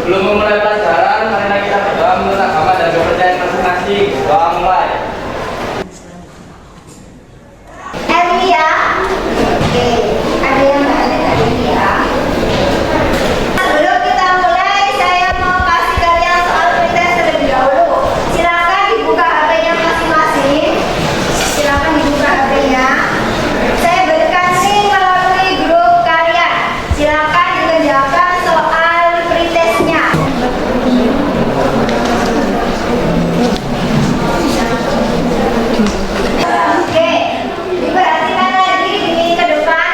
Sebelum memulai pelajaran, marilah kita berdoa menurut agama dan kepercayaan masing-masing. Doa mulai. Elia, oke, ada yang nggak ada dari Elia. Sebelum kita mulai, saya mau kasih kalian soal pretest terlebih dahulu. Silakan dibuka HP-nya masing-masing. Silakan dibuka HP-nya. Saya berikan link melalui grup kalian. Silakan dikerjakan soal pretestnya. Oke, diperhatikan lagi di ke depan.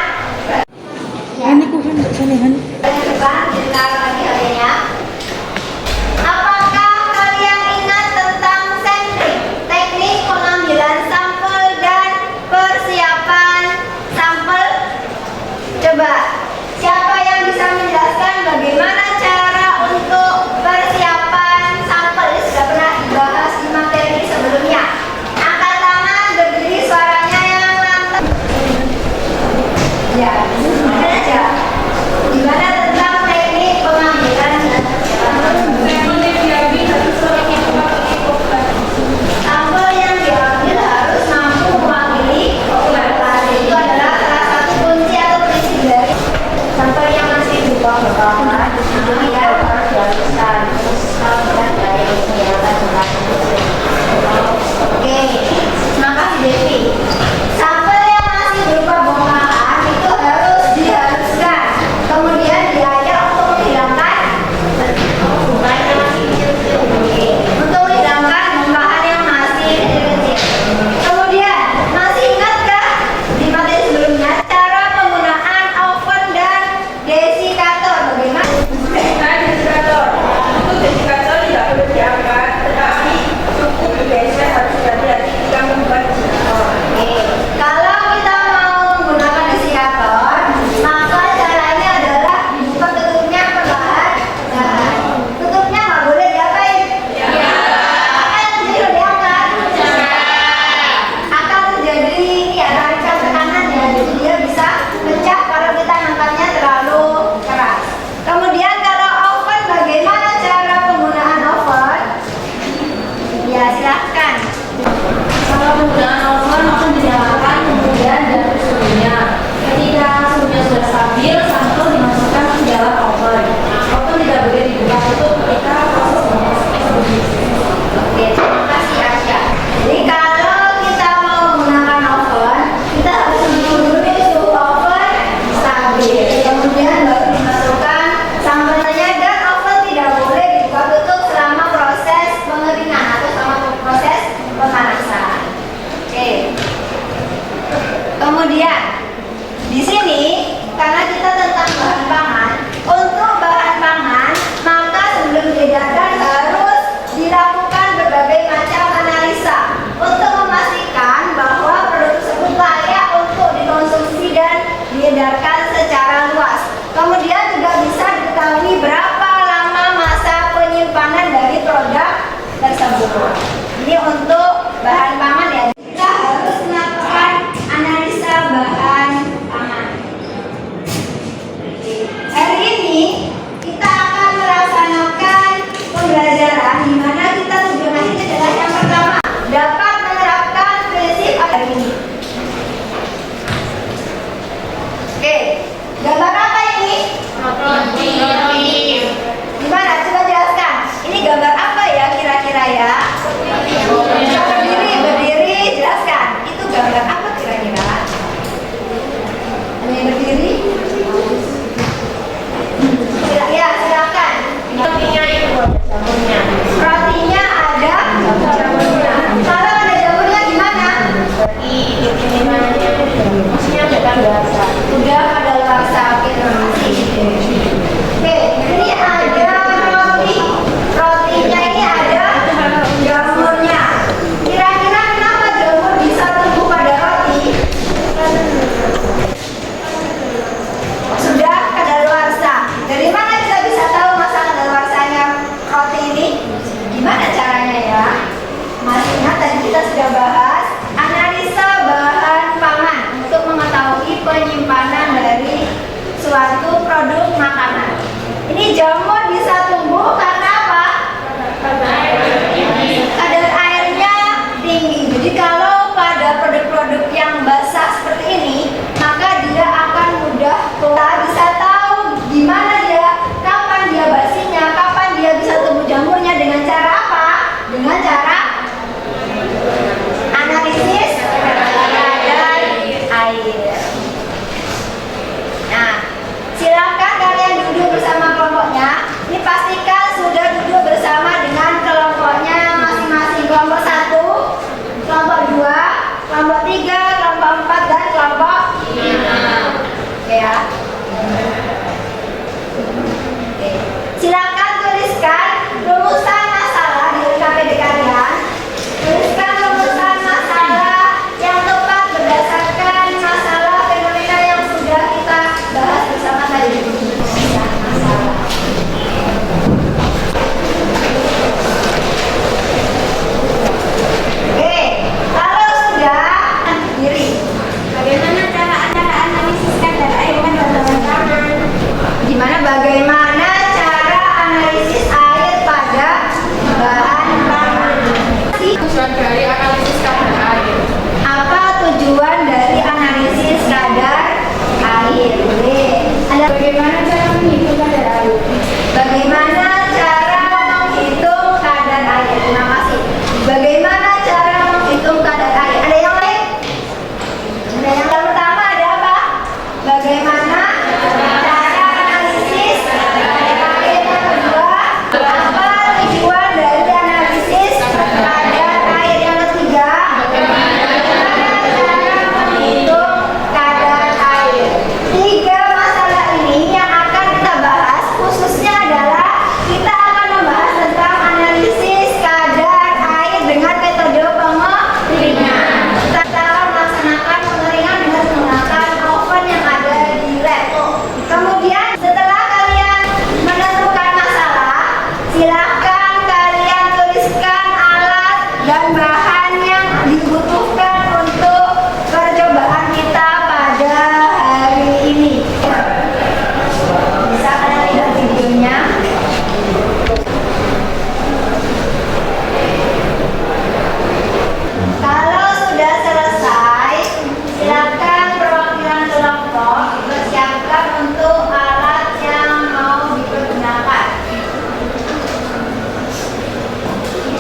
Ini kuhan nggak salehan. Ke depan, ditaruh lagi HP-nya. Apakah kalian ingat tentang sampling, teknik pengambilan sampel dan persiapan sampel? Coba, siapa yang bisa menjelaskan bagaimana cara untuk persiapan sampel? Ini sudah pernah dibahas di materi sebelumnya. Angkat tangan, berdiri, suaranya yang lantang. Ya, gimana aja? Gimana tentang teknik pengambilan dan persiapan? Sampel yang diambil harus mampu mewakili populasi. Itu adalah salah satu kunci atau prinsip dari sampel yang masih di bawah ini ya harus dihaluskan dan dari kegiatan Oke, terima kasih Devi. Sampel yang masih berupa bongkahan itu harus dihaluskan, kemudian diayak untuk menghilangkan untuk menghilangkan bongkahan yang masih kecil-kecil. Kemudian masih ingatkah di materi sebelumnya cara penggunaan oven dan desikator? Bagaimana? Desikator tidak perlu diangkat, tetapi cukup biasanya harus hati-hati ketika membuat desikator. Oke, kalau kita mau menggunakan desikator, maka caranya adalah dibuka tutupnya perlahan. Tutupnya nggak boleh diapain? Akan terjadi diangkat. Akan terjadi tarikan tekanan ya, jadi dia bisa pecah kalau kita angkatnya terlalu keras. Kemudian kalau oven, bagaimana cara penggunaan oven? Ya silahkan. Kalau penggunaan oven dinyalakan kemudian dari suhunya. Ketika suhunya sudah stabil, sampel dimasukkan ke dalam oven. Oven tidak boleh dibuka tutup ketika proses memasak. Oke, terima kasih Asya. Jadi kalau kita mau menggunakan oven, kita harus menunggu dulu suhu oven stabil. Kemudian baru dimasukkan sambelnya dan oven tidak boleh dibuka tutup selama proses pengeringan atau selama proses pemanasan. Oke. Kemudian di sini karena kita tentang bahan pangan, untuk bahan pangan maka sebelum diedarkan harus dilakukan berbagai macam analisa untuk memastikan bahwa produk tersebut layak untuk dikonsumsi dan diedarkan secara luas. Kemudian juga bisa diketahui berapa lama masa penyimpanan dari produk tersebut. Ini untuk bahan pangan ya. Kita harus melakukan analisa bahan pangan. Hari ini kita akan melaksanakan pembelajaran di mana kita tujuannya adalah yang pertama dapat menerapkan prinsip hari ini. Oke, gambar apa ini? Gimana? Coba jelaskan. Ini gambar apa ya kira-kira ya? Berdiri, Silakan kalian tuliskan alat dan bahan yang dibutuhkan untuk percobaan kita pada hari ini. Bisa kalian lihat videonya. Kalau sudah selesai, silakan perwakilan kelompok dipersiapkan untuk alat yang mau dipergunakan.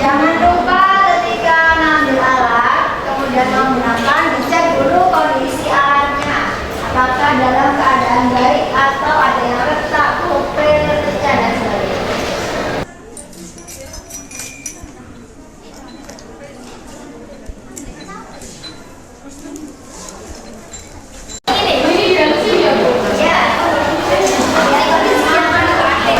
Jangan lupa ketika mengambil alat, kemudian menggunakan, dicek dulu kondisi alatnya. Apakah dalam keadaan baik atau ada yang retak, kopel, pecah, dan sebagainya. Ya, lihat kondisi yang mana pakai.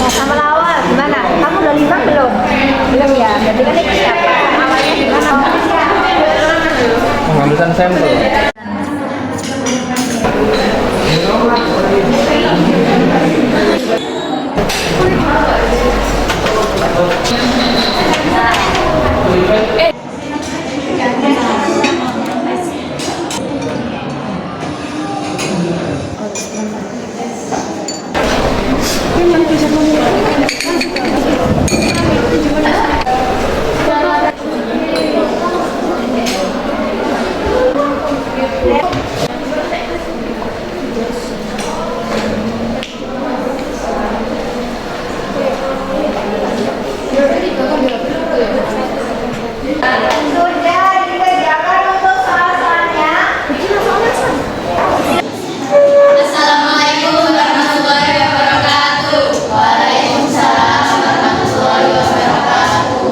Sama awal gimana? Kamu udah 5 belum? Belum ya. Berarti kan ini siapa? Awalnya gimana? Pengambilan sampel. Sudah dikerjakan untuk soal-soalnya. Assalamualaikum warahmatullahi wabarakatuh. Waalaikumsalam warahmatullahi wabarakatuh.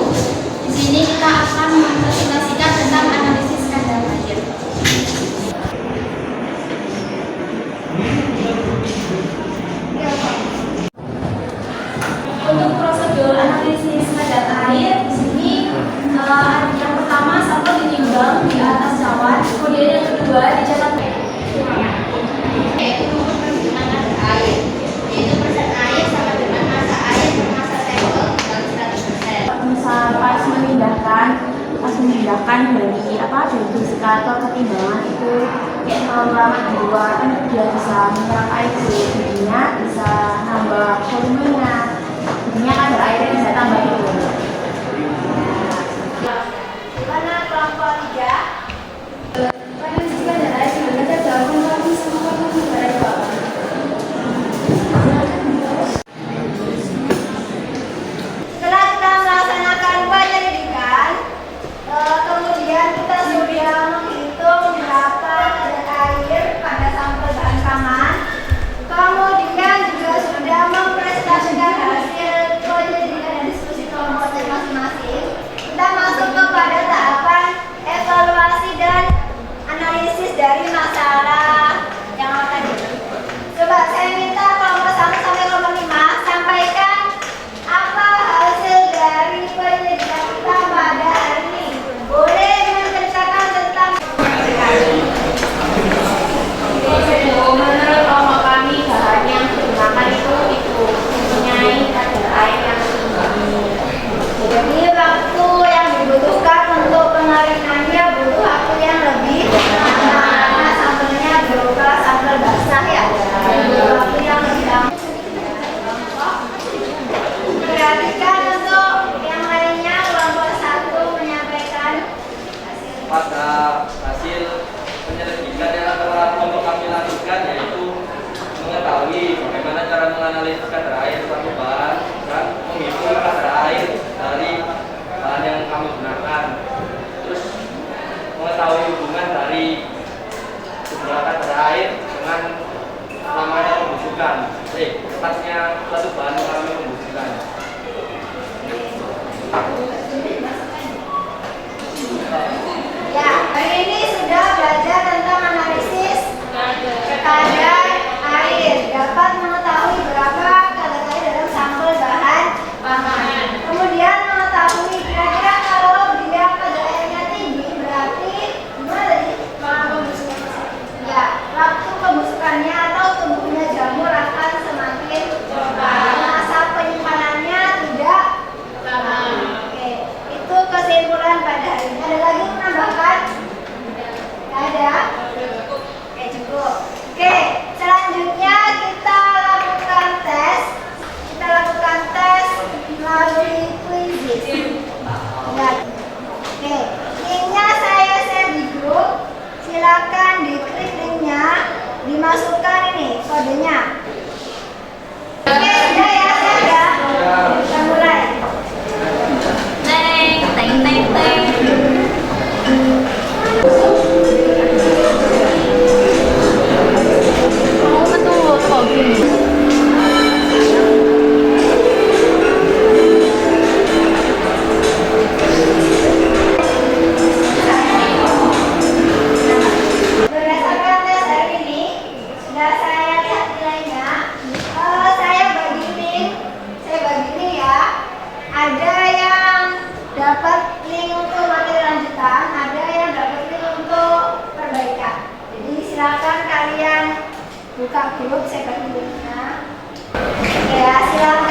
Di sini kita akan mempresentasikan tentang analisis kadar air. Untuk prosedur analisis kadar air di sini yang pertama sampel ditimbang di atas cawan, kemudian yang kedua dicatat Yaitu perhitungan kadar air, yaitu persen air sama dengan massa air per massa sampel dibagi 100%. misal pas memindahkan dari dari dosikator ke timbangan itu lama kedua kan dia bisa menyerap air jadinya bisa nambah volumenya, jadinya kadar airnya bisa tambah itu. Gimana kelompok 3? Analisis kadar air sebenarnya dalam kondisi sama kondisi kadar bawah. Setelah kita melaksanakan penyelidikan, kemudian kita sudah menghitung berapa kadar air pada sampel bahan pangan. Kemudian juga sudah mempresentasikan hasil penyelidikan dan diskusi kelompok tadi. kesimpulan pada hari ini. Ada lagi yang menambahkan? Nggak ada? Oke, cukup. Oke, selanjutnya kita lakukan tes. Kita lakukan tes melalui quizzes. Lihat. Oke, linknya saya share di grup. Silakan diklik linknya, dimasukkan ini kodenya. Oke, sudah ya, saya. Kita mulai. Teng, teng, teng, teng. Kamu betul kopi. Berdasarkan tes hari ini, sudah saya lihat nilainya. Saya bagi link ya. Ada yang dapat link untuk materi lanjutan, ada yang dapat link untuk perbaikan. Jadi silakan kalian buka grup, saya bagi linknya. Oke ya, silakan.